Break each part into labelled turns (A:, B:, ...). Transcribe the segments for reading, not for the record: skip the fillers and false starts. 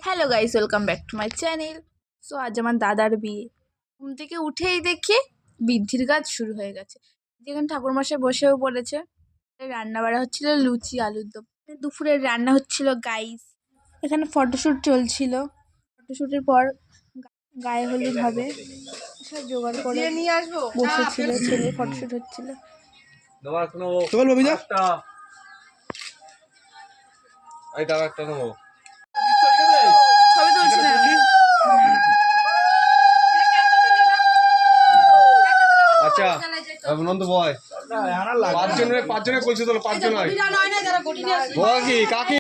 A: Hello guys, welcome back to my channel. So আজ আমার দাদার বিয়ে। ঘুম থেকে উঠেই দেখি বৃদ্ধির কাজ শুরু হয়ে গেছে। যেখানে ঠাকুরমশাই বসেও পড়েছে। রান্না বাড়া হচ্ছিল লুচি আলুর দম। দুপুরের রান্না হচ্ছিল গাইস। এখানে ফটোশ্যুট চলছিল। ফটোশ্যুটের পর গায়ে হলুদ হবে সব জোগাড় করে বসেছিল। ছেলে ফটোশ্যুট হচ্ছিল। ছবি তুলছি না।
B: আচ্ছা নন্দ বয় পাঁচজনে বলছি তো পাঁচজন হয় কি কাকি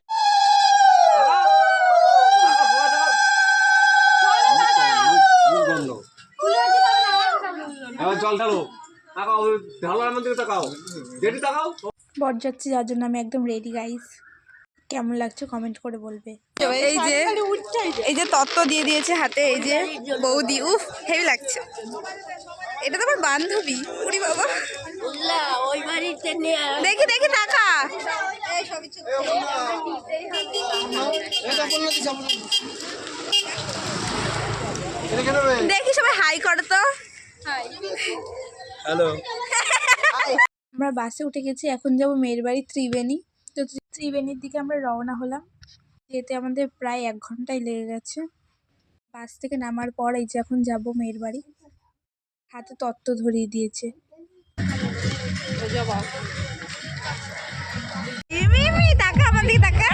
B: জল ঢালো তাকাও ঢালার মধ্যে তাকাও যেটি তাকাও
A: বরযাত্রী যার জন্য আমি একদম রেডি গাইস। কেমন লাগছে কমেন্ট করে বলবে। এই যে তত্ত্ব দিয়ে দিয়েছে হাতে, এই যে বৌদি, উফ হেভি লাগছে। এটা তো আমার বান্ধবী। উড়ি বাবা, দেখি দেখি টাকা দেখি সবাই হাই করো তো।
B: হ্যালো
A: আমরা বাসে উঠে গেছি, এখন যাবো মেয়ের বাড়ি ত্রিবেণী। তো ত্রিবেণীর দিকে আমরা রওনা হলাম। যেতে আমাদের প্রায় 1 ঘন্টাই লেগে গেছে। বাস থেকে নামার পর এই যে এখন যাব মেয়ের বাড়ি। হাতে তত্ত্ব ধরিয়ে দিয়েছে। টাকা আমার দিকে টাকা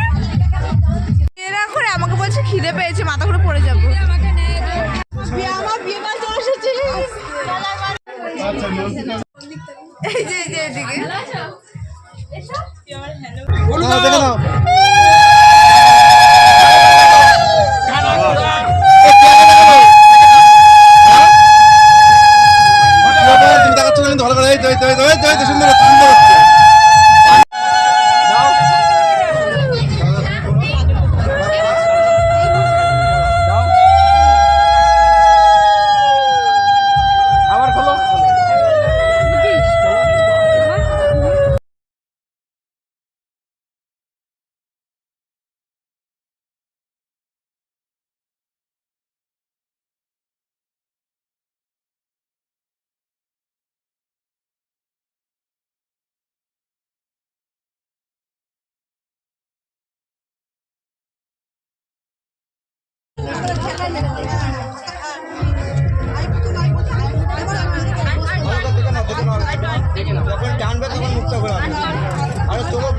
A: এরা করে আমাকে বলছে খিদে পেয়েছে, মাথা করে পড়ে যাবো। এই যে এদিকে
B: যখন টানবে তখন মুক্ত করে আরে তোলো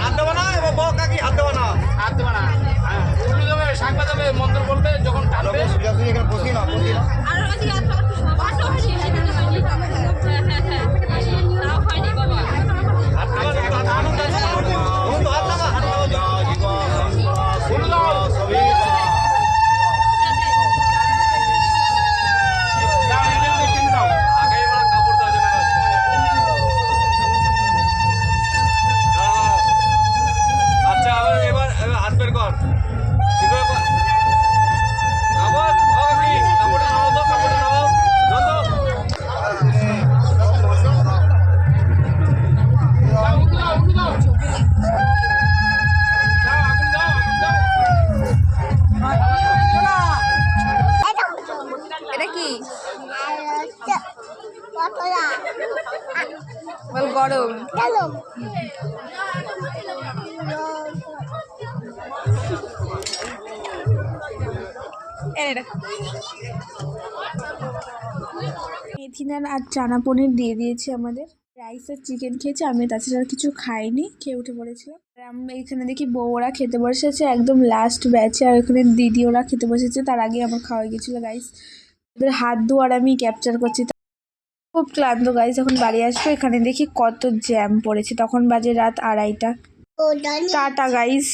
B: হাত দেবো না এবং বউ কাকি হাত দেবো না সাংবা যাবে মন্ত্র বলবে যখন টানবে এখানে বসি না
A: গরম মেথিনান আর চানা পনির দিয়ে দিয়েছে আমাদের। রাইস আর চিকেন খেয়েছে, আমি তাছাড়া কিছু খাইনি, খেয়ে উঠে পড়েছিলাম। আর আমরা এখানে দেখি বউরা খেতে বসেছে একদম লাস্ট ব্যাচে, আর এখানে দিদি ওরা খেতে বসেছে, তার আগে আমার খাওয়া গেছিলো গাইস। ওদের হাত ধোয়ার আমি ক্যাপচার করছি। খুব ক্লান্ত গাইস, এখন বাড়ি আসবো। এখানে দেখি কত জ্যাম পড়েছে, তখন বাজে রাত 2:30। Tata guys.